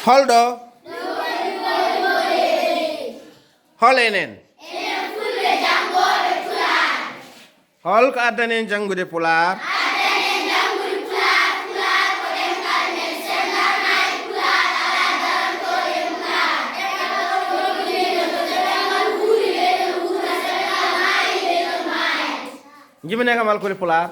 holɗo hol enen hol ko addani en janngude Pulaar jibine kam alkoli Pulaar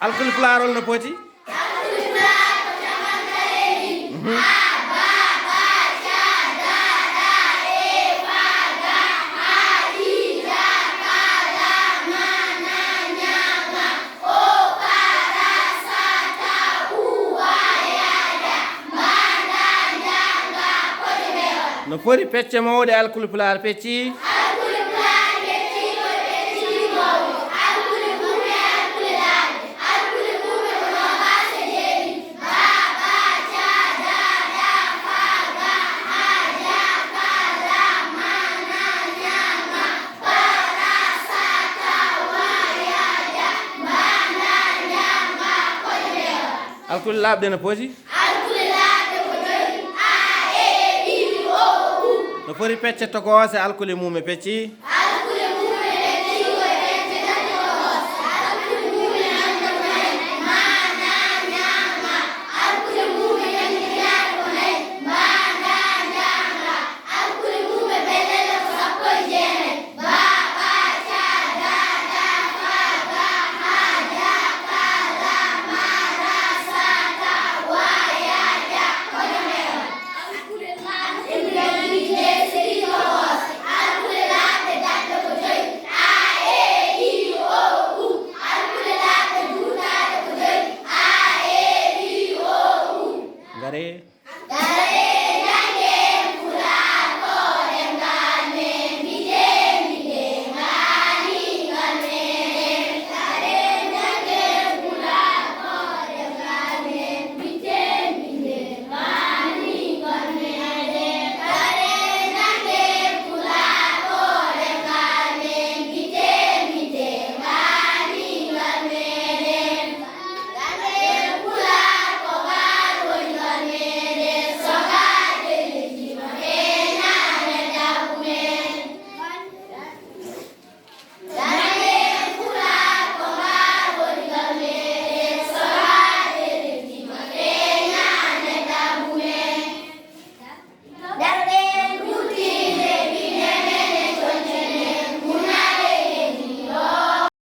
alkoli Pulaarol no poti no foti pecce mawɗe alkoli Pulaar pecci alkuli laaɓde no poti no foti pecce togoose alkuli mum e pecci